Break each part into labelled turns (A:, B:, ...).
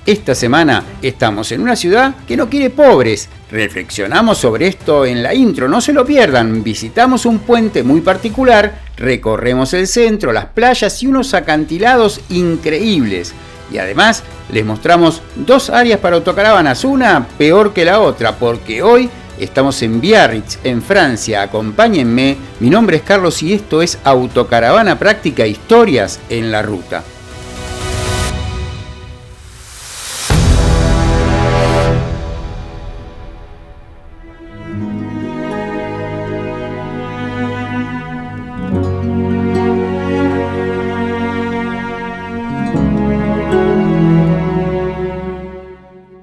A: Esta semana estamos en una ciudad que no quiere pobres. Reflexionamos sobre esto en la intro, no se lo pierdan. Visitamos un puente muy particular, recorremos el centro, las playas y unos acantilados increíbles. Y además les mostramos dos áreas para autocaravanas, una peor que la otra, porque hoy estamos en Biarritz, en Francia. Acompáñenme, mi nombre es Carlos y esto es Autocaravana Práctica, historias en la ruta.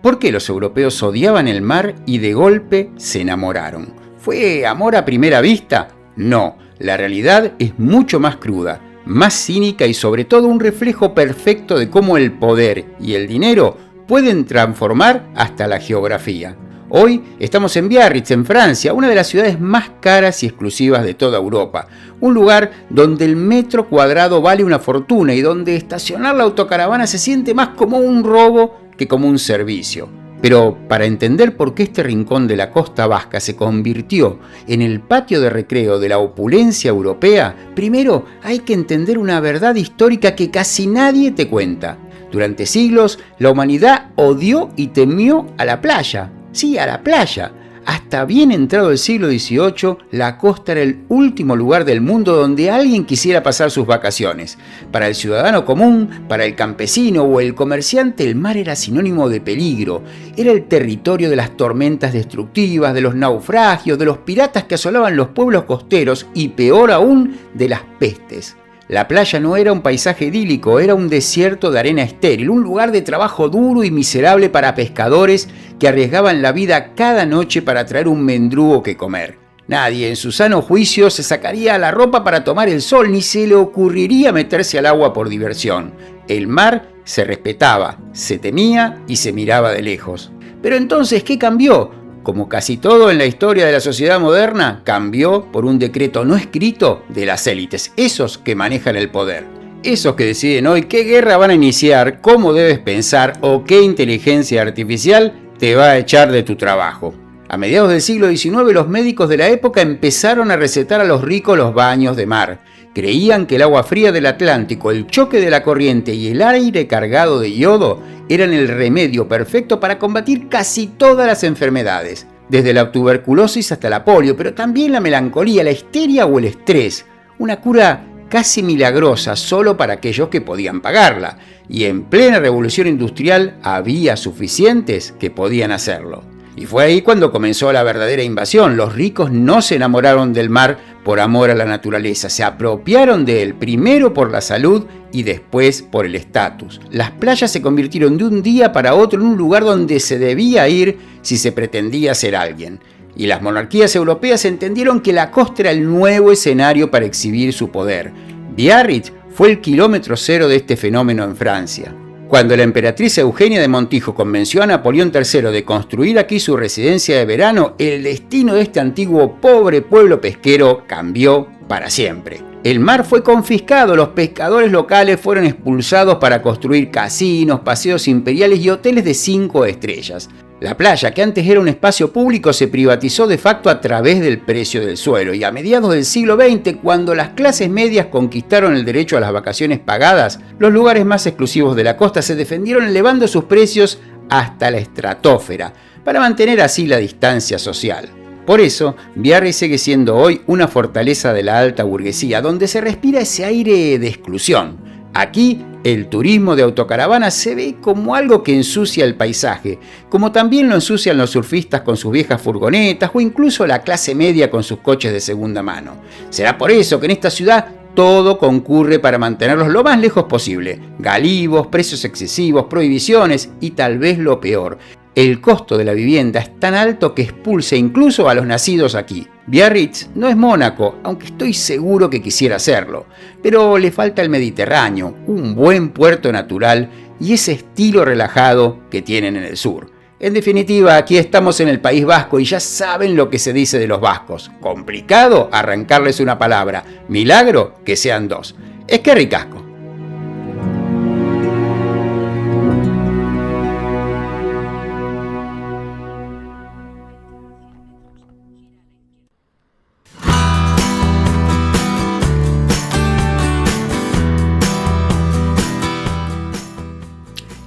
A: ¿Por qué los europeos odiaban el mar y de golpe se enamoraron? ¿Fue amor a primera vista? No, la realidad es mucho más cruda, más cínica y sobre todo un reflejo perfecto de cómo el poder y el dinero pueden transformar hasta la geografía. Hoy estamos en Biarritz, en Francia, una de las ciudades más caras y exclusivas de toda Europa. Un lugar donde el metro cuadrado vale una fortuna y donde estacionar la autocaravana se siente más como un robo que como un servicio. Pero para entender por qué este rincón de la costa vasca se convirtió en el patio de recreo de la opulencia europea, primero hay que entender una verdad histórica que casi nadie te cuenta. Durante siglos, la humanidad odió y temió a la playa. Sí, a la playa. Hasta bien entrado el siglo XVIII, la costa era el último lugar del mundo donde alguien quisiera pasar sus vacaciones. Para el ciudadano común, para el campesino o el comerciante, el mar era sinónimo de peligro. Era el territorio de las tormentas destructivas, de los naufragios, de los piratas que asolaban los pueblos costeros y, peor aún, de las pestes. La playa no era un paisaje idílico, era un desierto de arena estéril, un lugar de trabajo duro y miserable para pescadores que arriesgaban la vida cada noche para traer un mendrugo que comer. Nadie en su sano juicio se sacaría la ropa para tomar el sol, ni se le ocurriría meterse al agua por diversión. El mar se respetaba, se temía y se miraba de lejos. Pero entonces, ¿qué cambió? Como casi todo en la historia de la sociedad moderna, cambió por un decreto no escrito de las élites, esos que manejan el poder. Esos que deciden hoy qué guerra van a iniciar, cómo debes pensar o qué inteligencia artificial te va a echar de tu trabajo. A mediados del siglo XIX, los médicos de la época empezaron a recetar a los ricos los baños de mar. Creían que el agua fría del Atlántico, el choque de la corriente y el aire cargado de yodo eran el remedio perfecto para combatir casi todas las enfermedades, desde la tuberculosis hasta la polio, pero también la melancolía, la histeria o el estrés. Una cura casi milagrosa solo para aquellos que podían pagarla, y en plena revolución industrial había suficientes que podían hacerlo. Y fue ahí cuando comenzó la verdadera invasión. Los ricos no se enamoraron del mar por amor a la naturaleza, se apropiaron de él primero por la salud y después por el estatus. Las playas se convirtieron de un día para otro en un lugar donde se debía ir si se pretendía ser alguien. Y las monarquías europeas entendieron que la costa era el nuevo escenario para exhibir su poder. Biarritz fue el kilómetro cero de este fenómeno en Francia. Cuando la emperatriz Eugenia de Montijo convenció a Napoleón III de construir aquí su residencia de verano, el destino de este antiguo pobre pueblo pesquero cambió para siempre. El mar fue confiscado, los pescadores locales fueron expulsados para construir casinos, paseos imperiales y hoteles de 5 estrellas. La playa, que antes era un espacio público, se privatizó de facto a través del precio del suelo, y a mediados del siglo XX, cuando las clases medias conquistaron el derecho a las vacaciones pagadas, los lugares más exclusivos de la costa se defendieron elevando sus precios hasta la estratosfera, para mantener así la distancia social. Por eso, Biarritz sigue siendo hoy una fortaleza de la alta burguesía, donde se respira ese aire de exclusión. Aquí, el turismo de autocaravana se ve como algo que ensucia el paisaje, como también lo ensucian los surfistas con sus viejas furgonetas o incluso la clase media con sus coches de segunda mano. Será por eso que en esta ciudad todo concurre para mantenerlos lo más lejos posible. Galivos, precios excesivos, prohibiciones y tal vez lo peor. El costo de la vivienda es tan alto que expulsa incluso a los nacidos aquí. Biarritz no es Mónaco, aunque estoy seguro que quisiera serlo, pero le falta el Mediterráneo, un buen puerto natural y ese estilo relajado que tienen en el sur. En definitiva, aquí estamos en el País Vasco y ya saben lo que se dice de los vascos. Complicado arrancarles una palabra, milagro que sean dos. Es que ricasco.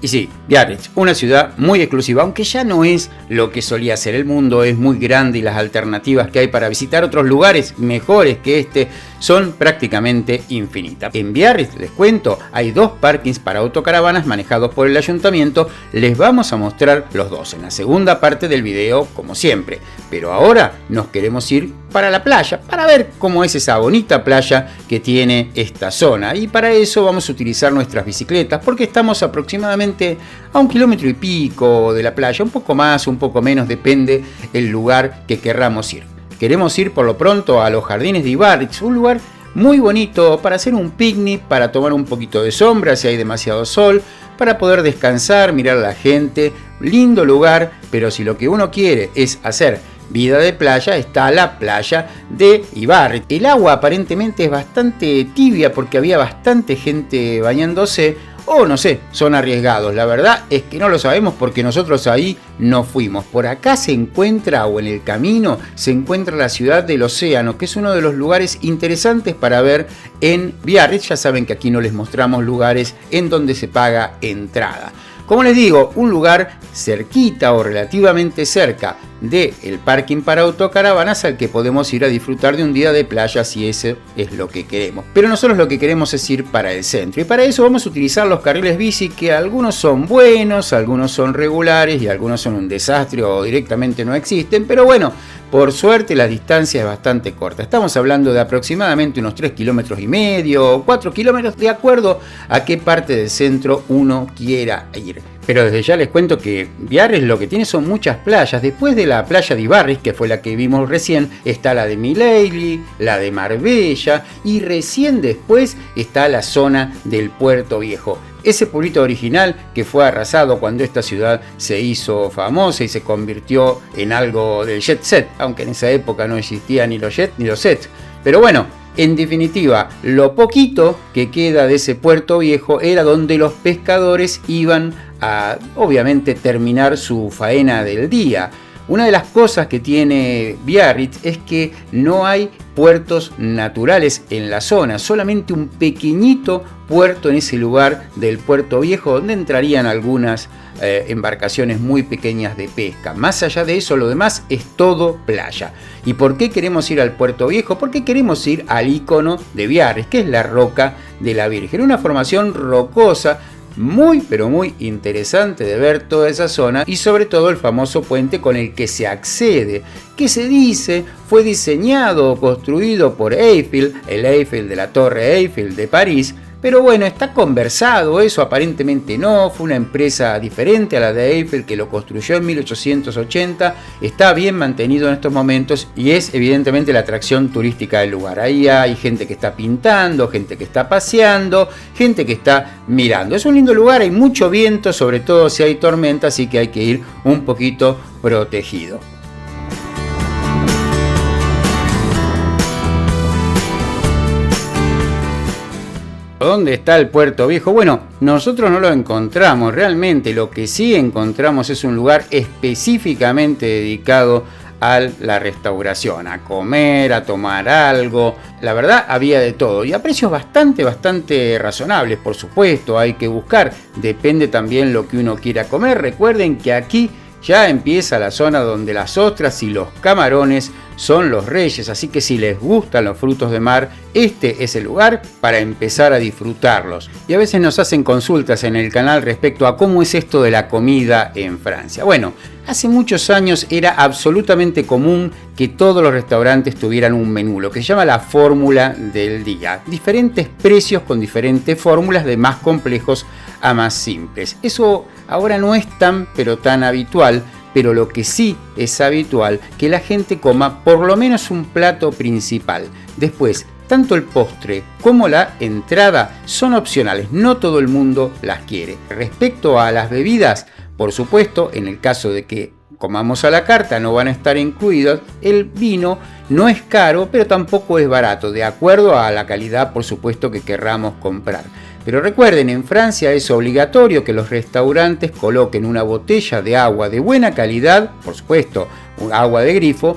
A: Y sí, Biarritz, una ciudad muy exclusiva, aunque ya no es lo que solía ser. El mundo es muy grande y las alternativas que hay para visitar otros lugares mejores que este son prácticamente infinitas. En Biarritz, les cuento, hay 2 parkings para autocaravanas manejados por el ayuntamiento. Les vamos a mostrar los 2 en la segunda parte del video, como siempre. Pero ahora nos queremos ir para la playa, para ver cómo es esa bonita playa que tiene esta zona. Y para eso vamos a utilizar nuestras bicicletas, porque estamos aproximadamente a 1,5 kilómetros de la playa, un poco más, un poco menos, depende el lugar que querramos ir. Queremos ir por lo pronto a los jardines de Biarritz, un lugar muy bonito para hacer un picnic, para tomar un poquito de sombra si hay demasiado sol, para poder descansar, mirar a la gente. Lindo lugar, pero si lo que uno quiere es hacer vida de playa, está la playa de Biarritz. El agua aparentemente es bastante tibia porque había bastante gente bañándose, o no sé, son arriesgados. La verdad es que no lo sabemos porque nosotros ahí no fuimos. Por acá se encuentra, o en el camino, se encuentra la ciudad del océano, que es uno de los lugares interesantes para ver en Biarritz. Ya saben que aquí no les mostramos lugares en donde se paga entrada. Como les digo, un lugar cerquita o relativamente cerca del parking para autocaravanas al que podemos ir a disfrutar de un día de playa si ese es lo que queremos. Pero nosotros lo que queremos es ir para el centro, y para eso vamos a utilizar los carriles bici, que algunos son buenos, algunos son regulares y algunos son un desastre o directamente no existen, pero bueno, por suerte la distancia es bastante corta. Estamos hablando de aproximadamente unos 3,5 kilómetros o 4 kilómetros, de acuerdo a qué parte del centro uno quiera ir. Pero desde ya les cuento que Biarritz lo que tiene son muchas playas. Después de la playa de Biarritz, que fue la que vimos recién, está la de Milagli, la de Marbella, y recién después está la zona del Puerto Viejo. Ese pueblito original que fue arrasado cuando esta ciudad se hizo famosa y se convirtió en algo del jet set, aunque en esa época no existían ni los jet ni los sets. Pero bueno, en definitiva, lo poquito que queda de ese Puerto Viejo era donde los pescadores iban a, obviamente, terminar su faena del día. Una de las cosas que tiene Biarritz es que no hay puertos naturales en la zona, solamente un pequeñito puerto en ese lugar del Puerto Viejo, donde entrarían algunas embarcaciones muy pequeñas de pesca. Más allá de eso, lo demás es todo playa. ¿Y por qué queremos ir al Puerto Viejo? Porque queremos ir al icono de Biarritz, que es la Roca de la Virgen, una formación rocosa muy pero muy interesante de ver toda esa zona, y sobre todo el famoso puente con el que se accede, que se dice fue diseñado o construido por Eiffel, el Eiffel de la Torre Eiffel de París. Pero bueno, está conversado eso, aparentemente no, fue una empresa diferente a la de Eiffel que lo construyó en 1880, está bien mantenido en estos momentos y es evidentemente la atracción turística del lugar. Ahí hay gente que está pintando, gente que está paseando, gente que está mirando. Es un lindo lugar, hay mucho viento, sobre todo si hay tormenta, así que hay que ir un poquito protegido. ¿Dónde está el Puerto Viejo? Bueno, nosotros no lo encontramos realmente. Lo que sí encontramos es un lugar específicamente dedicado a la restauración, a comer, a tomar algo. La verdad, había de todo y a precios bastante razonables. Por supuesto, hay que buscar, depende también lo que uno quiera comer. Recuerden que aquí ya empieza la zona donde las ostras y los camarones son los reyes, así que si les gustan los frutos de mar, este es el lugar para empezar a disfrutarlos. Y a veces nos hacen consultas en el canal respecto a cómo es esto de la comida en Francia. Bueno, hace muchos años era absolutamente común que todos los restaurantes tuvieran un menú, lo que se llama la fórmula del día. Diferentes precios con diferentes fórmulas, de más complejos a más simples. Eso ahora no es tan habitual, pero lo que sí es habitual que la gente coma por lo menos un plato principal. Después, tanto el postre como la entrada son opcionales, no todo el mundo las quiere. Respecto a las bebidas, por supuesto, en el caso de que comamos a la carta no van a estar incluidas. El vino no es caro, pero tampoco es barato, de acuerdo a la calidad, por supuesto, que querramos comprar. Pero recuerden, en Francia es obligatorio que los restaurantes coloquen una botella de agua de buena calidad, por supuesto, agua de grifo,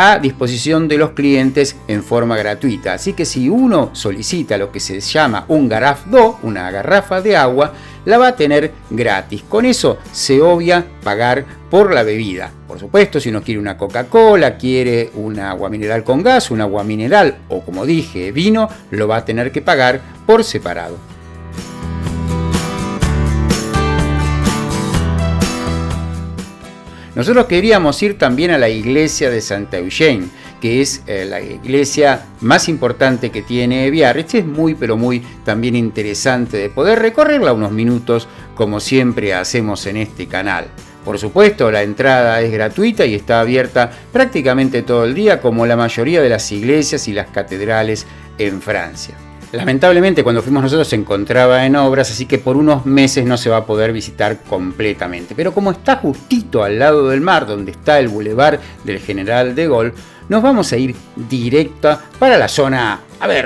A: a disposición de los clientes en forma gratuita. Así que si uno solicita lo que se llama un garraf d'eau, una garrafa de agua, la va a tener gratis. Con eso se obvia pagar por la bebida. Por supuesto, si uno quiere una Coca-Cola, quiere un agua mineral con gas, un agua mineral o, como dije, vino, lo va a tener que pagar por separado. Nosotros queríamos ir también a la iglesia de Santa Eugène, que es la iglesia más importante que tiene Biarritz. Es muy, pero muy también interesante de poder recorrerla unos minutos, como siempre hacemos en este canal. Por supuesto, la entrada es gratuita y está abierta prácticamente todo el día, como la mayoría de las iglesias y las catedrales en Francia. Lamentablemente, cuando fuimos nosotros se encontraba en obras, así que por unos meses no se va a poder visitar completamente. Pero como está justito al lado del mar, donde está el Boulevard del General de Gaulle, nos vamos a ir directa para la zona,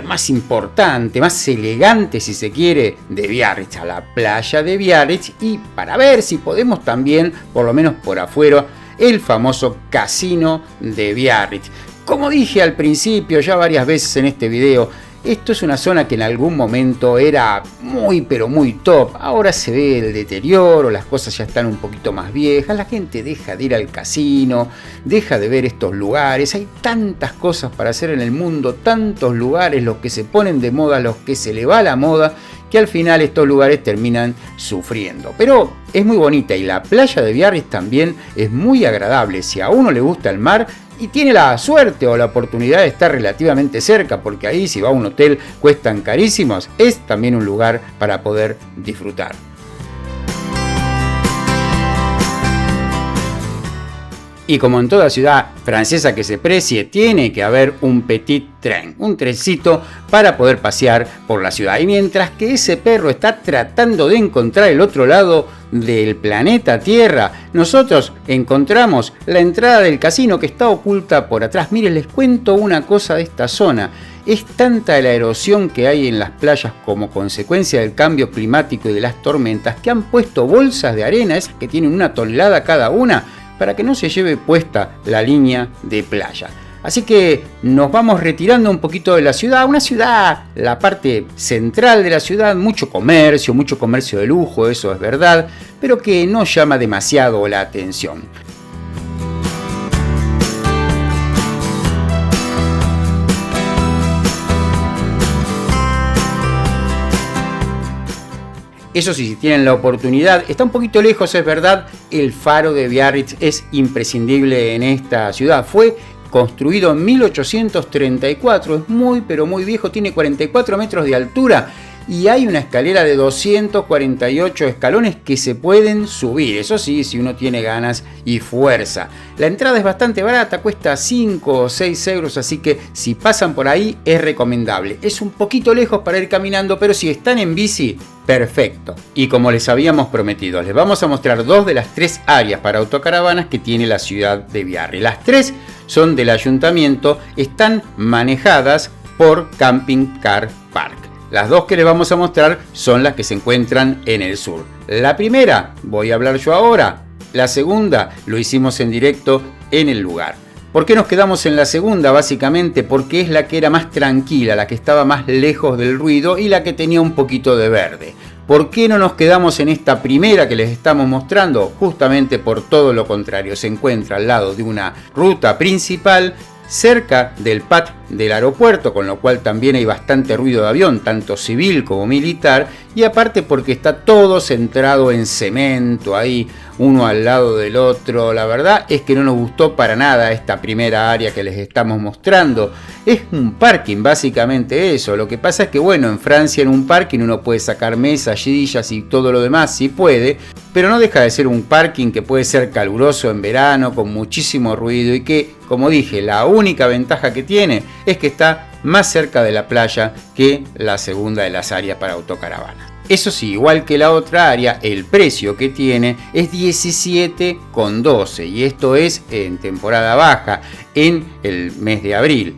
A: más importante, más elegante, si se quiere, de Biarritz, a la playa de Biarritz, y para ver si podemos también, por lo menos por afuera, el famoso casino de Biarritz. Como dije al principio, ya varias veces en este video, esto es una zona que en algún momento era muy, pero muy top. Ahora se ve el deterioro, las cosas ya están un poquito más viejas, la gente deja de ir al casino, deja de ver estos lugares. Hay tantas cosas para hacer en el mundo, tantos lugares, los que se ponen de moda, los que se le va la moda, que al final estos lugares terminan sufriendo. Pero es muy bonita y la playa de Biarritz también es muy agradable. Si a uno le gusta el mar y tiene la suerte o la oportunidad de estar relativamente cerca, porque ahí si va a un hotel cuestan carísimos, es también un lugar para poder disfrutar. Y como en toda ciudad francesa que se precie, tiene que haber un petit train, un trencito para poder pasear por la ciudad. Y mientras que ese perro está tratando de encontrar el otro lado del planeta Tierra, nosotros encontramos la entrada del casino que está oculta por atrás. Miren, les cuento una cosa de esta zona. Es tanta la erosión que hay en las playas como consecuencia del cambio climático y de las tormentas que han puesto bolsas de arena, esas que tienen 1 tonelada cada una, para que no se lleve puesta la línea de playa. Así que nos vamos retirando un poquito de la ciudad, una ciudad, la parte central de la ciudad, mucho comercio de lujo, eso es verdad, pero que no llama demasiado la atención. Eso sí, si tienen la oportunidad, está un poquito lejos, es verdad, el faro de Biarritz es imprescindible en esta ciudad. Fue construido en 1834, es muy pero muy viejo, tiene 44 metros de altura y hay una escalera de 248 escalones que se pueden subir, eso sí, si uno tiene ganas y fuerza. La entrada es bastante barata, cuesta 5 o 6 euros, así que si pasan por ahí es recomendable. Es un poquito lejos para ir caminando, pero si están en bici, perfecto. Y como les habíamos prometido, les vamos a mostrar 2 de las 3 áreas para autocaravanas que tiene la ciudad de Biarritz. Las 3 son del ayuntamiento, están manejadas por Camping Car Park. Las 2 que les vamos a mostrar son las que se encuentran en el sur. La primera voy a hablar yo ahora, la segunda lo hicimos en directo en el lugar. ¿Por qué nos quedamos en la segunda? Básicamente porque es la que era más tranquila, la que estaba más lejos del ruido y la que tenía un poquito de verde. ¿Por qué no nos quedamos en esta primera que les estamos mostrando? Justamente por todo lo contrario, se encuentra al lado de una ruta principal, cerca del pad del aeropuerto, con lo cual también hay bastante ruido de avión, tanto civil como militar, y aparte porque está todo centrado en cemento, ahí uno al lado del otro. La verdad es que no nos gustó para nada esta primera área que les estamos mostrando. Es un parking, básicamente eso. Lo que pasa es que, bueno, en Francia en un parking uno puede sacar mesas, sillas y todo lo demás, sí puede, pero no deja de ser un parking que puede ser caluroso en verano, con muchísimo ruido y que, como dije, la única ventaja que tiene es que está más cerca de la playa que la segunda de las áreas para autocaravana. Eso sí, igual que la otra área, el precio que tiene es 17,12 y esto es en temporada baja, en el mes de abril.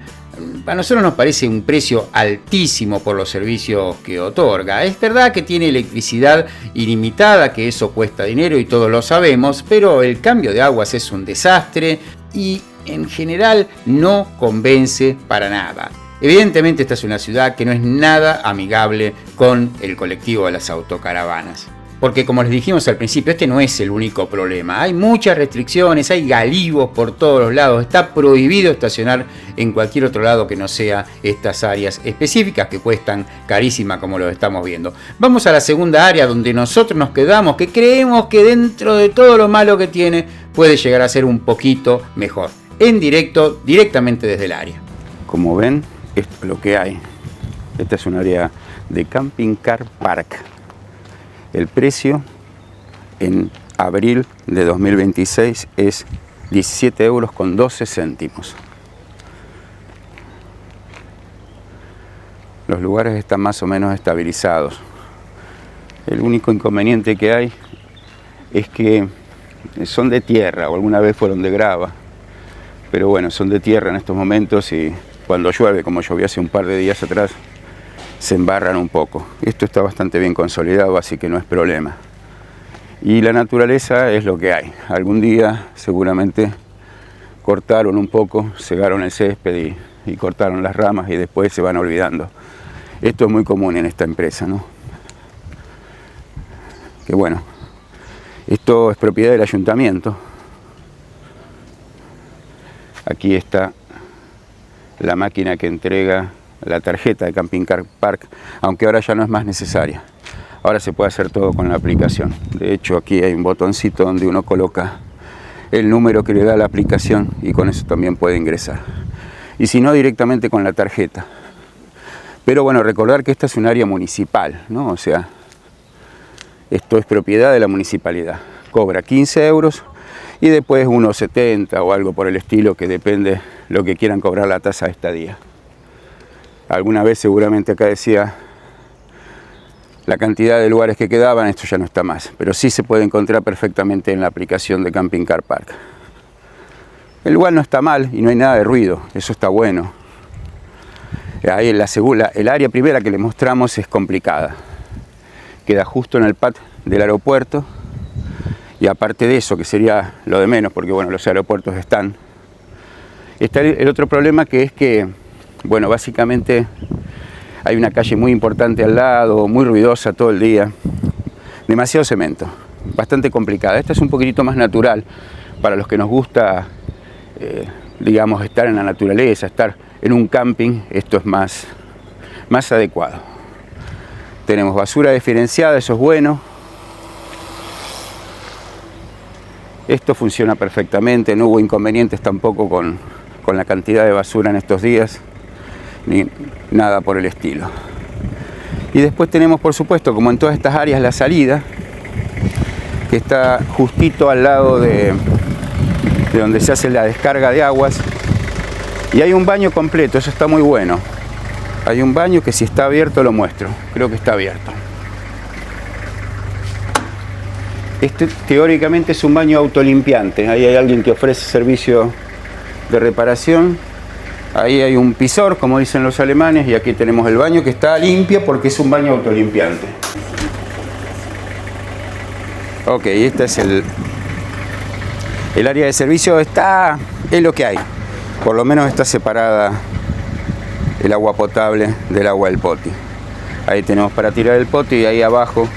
A: A nosotros nos parece un precio altísimo por los servicios que otorga. Es verdad que tiene electricidad ilimitada, que eso cuesta dinero y todos lo sabemos, pero el cambio de aguas es un desastre y en general no convence para nada. Evidentemente esta es una ciudad que no es nada amigable con el colectivo de las autocaravanas. Porque como les dijimos al principio, este no es el único problema. Hay muchas restricciones, hay galivos por todos los lados. Está prohibido estacionar en cualquier otro lado que no sea estas áreas específicas que cuestan carísima como lo estamos viendo. Vamos a la segunda área donde nosotros nos quedamos, que creemos que dentro de todo lo malo que tiene puede llegar a ser un poquito mejor. En directo, directamente desde el área. Como ven, esto es lo que hay. Esta es un área de Camping Car Park. El precio en abril de 2026 es 17,12 €. Los lugares están más o menos estabilizados. El único inconveniente que hay es que son de tierra, o alguna vez fueron de grava. Pero bueno, son de tierra en estos momentos y cuando llueve, como llovió hace un par de días atrás, se embarran un poco. Esto está bastante bien consolidado, así que no es problema. Y la naturaleza es lo que hay. Algún día seguramente cortaron un poco, segaron el césped y cortaron las ramas y después se van olvidando. Esto es muy común en esta empresa, ¿no? Que bueno, esto es propiedad del ayuntamiento. Aquí está la máquina que entrega la tarjeta de Camping Car Park, aunque ahora ya no es más necesaria. Ahora se puede hacer todo con la aplicación. De hecho, aquí hay un botoncito donde uno coloca el número que le da la aplicación y con eso también puede ingresar. Y si no, directamente con la tarjeta. Pero bueno, recordar que esta es un área municipal, ¿no? O sea, esto es propiedad de la municipalidad. Cobra 15 € y después unos 70 o algo por el estilo, que depende lo que quieran cobrar la tasa de estadía. Alguna vez seguramente acá decía la cantidad de lugares que quedaban, esto ya no está más, pero sí se puede encontrar perfectamente en la aplicación de Camping Car Park. El lugar no está mal y no hay nada de ruido, eso está bueno. Ahí el área primera que les mostramos es complicada. Queda justo en el pad del aeropuerto y aparte de eso, que sería lo de menos, porque bueno, los aeropuertos están. Está el otro problema, que es que bueno, básicamente hay una calle muy importante al lado, muy ruidosa todo el día, demasiado cemento, bastante complicada. Esta es un poquitito más natural para los que nos gusta, digamos, estar en la naturaleza, estar en un camping. Esto es más adecuado. Tenemos basura diferenciada, eso es bueno. Esto funciona perfectamente, no hubo inconvenientes tampoco con la cantidad de basura en estos días, ni nada por el estilo. Y después tenemos, por supuesto, como en todas estas áreas, la salida, que está justito al lado de donde se hace la descarga de aguas, y hay un baño completo, eso está muy bueno. Hay un baño que, si está abierto, lo muestro, creo que está abierto. Este teóricamente es un baño autolimpiante. Ahí hay alguien que ofrece servicio de reparación. Ahí hay un pisor, como dicen los alemanes, y aquí tenemos el baño, que está limpio porque es un baño autolimpiante. Ok, este es el área de servicio. Es lo que hay. Por lo menos está separada el agua potable del agua del poti. Ahí tenemos para tirar el poti y ahí abajo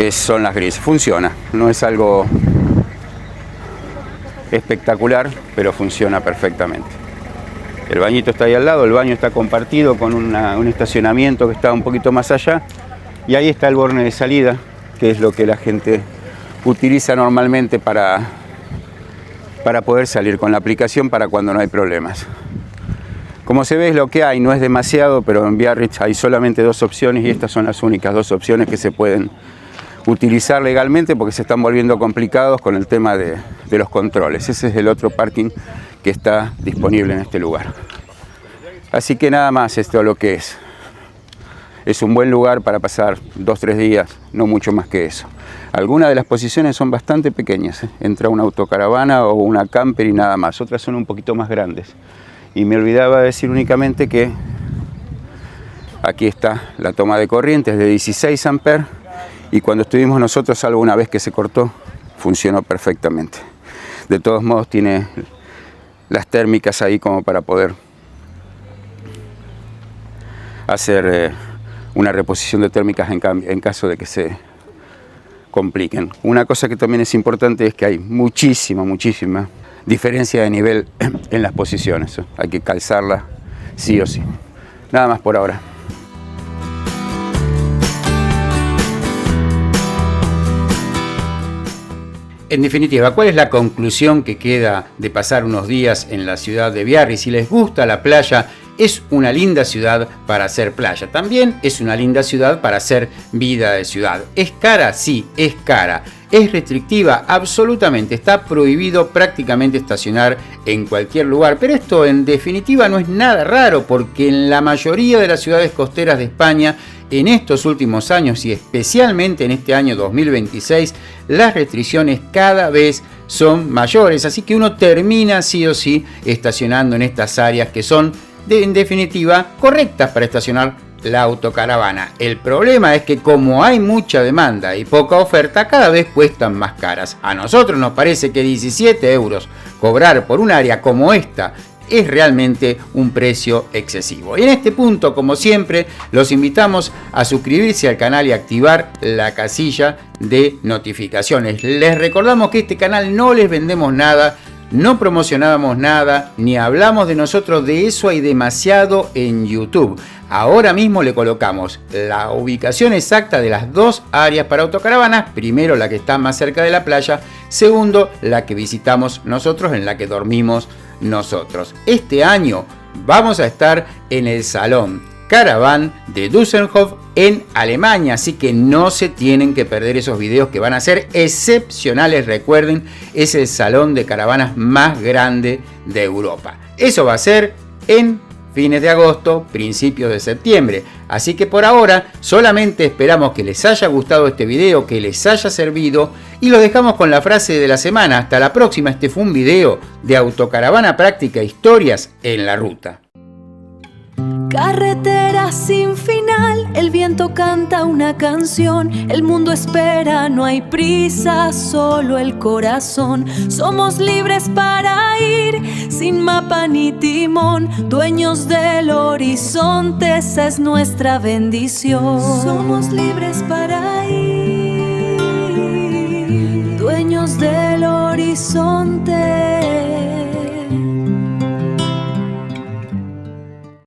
A: son las grises. Funciona, no es algo espectacular, pero funciona perfectamente. El bañito está ahí al lado, el baño está compartido con un estacionamiento que está un poquito más allá, y ahí está el borne de salida, que es lo que la gente utiliza normalmente para poder salir con la aplicación para cuando no hay problemas. Como se ve, es lo que hay, no es demasiado, pero en Biarritz hay solamente 2 opciones y estas son las únicas 2 opciones que se pueden utilizar legalmente, porque se están volviendo complicados con el tema de los controles. Ese es el otro parking que está disponible en este lugar. Así que nada más, esto es lo que es. Es un buen lugar para pasar 2-3 días, no mucho más que eso. Algunas de las posiciones son bastante pequeñas, entra una autocaravana o una camper y nada más. Otras son un poquito más grandes. Y me olvidaba decir únicamente que aquí está la toma de corriente, es de 16 amperes, y cuando estuvimos nosotros, salvo una vez que se cortó, funcionó perfectamente. De todos modos, tiene las térmicas ahí como para poder hacer una reposición de térmicas en caso de que se compliquen. Una cosa que también es importante es que hay muchísima diferencia de nivel en las posiciones. Hay que calzarla sí o sí. Nada más por ahora. En definitiva, ¿cuál es la conclusión que queda de pasar unos días en la ciudad de Biarritz? Si les gusta la playa, es una linda ciudad para hacer playa. También es una linda ciudad para hacer vida de ciudad. ¿Es cara? Sí, es cara. ¿Es restrictiva? Absolutamente. Está prohibido prácticamente estacionar en cualquier lugar. Pero esto en definitiva no es nada raro, porque en la mayoría de las ciudades costeras de España, en estos últimos años y especialmente en este año 2026, las restricciones cada vez son mayores. Así que uno termina sí o sí estacionando en estas áreas que son en definitiva correctas para estacionar la autocaravana. El problema es que como hay mucha demanda y poca oferta, cada vez cuestan más caras. A nosotros nos parece que 17 euros cobrar por un área como esta es realmente un precio excesivo. Y en este punto, como siempre, los invitamos a suscribirse al canal y activar la casilla de notificaciones. Les recordamos que este canal no les vendemos nada, no promocionamos nada, ni hablamos de nosotros. De eso hay demasiado en YouTube. Ahora mismo le colocamos la ubicación exacta de las dos áreas para autocaravanas. Primero, la que está más cerca de la playa. Segundo, la que visitamos nosotros, en la que dormimos nosotros. Este año vamos a estar en el Salón Caravan de Düsseldorf en Alemania, así que no se tienen que perder esos videos que van a ser excepcionales. Recuerden, es el salón de caravanas más grande de Europa. Eso va a ser en fines de agosto, principios de septiembre. Así que por ahora solamente esperamos que les haya gustado este video, que les haya servido, y lo dejamos con la frase de la semana. Hasta la próxima. Este fue un video de Autocaravana Práctica, historias en la ruta.
B: Carretera sin final, el viento canta una canción, el mundo espera, no hay prisa, solo el corazón. Somos libres para ir, sin mapa ni timón, dueños del horizonte, esa es nuestra bendición. Somos libres para ir, dueños del horizonte.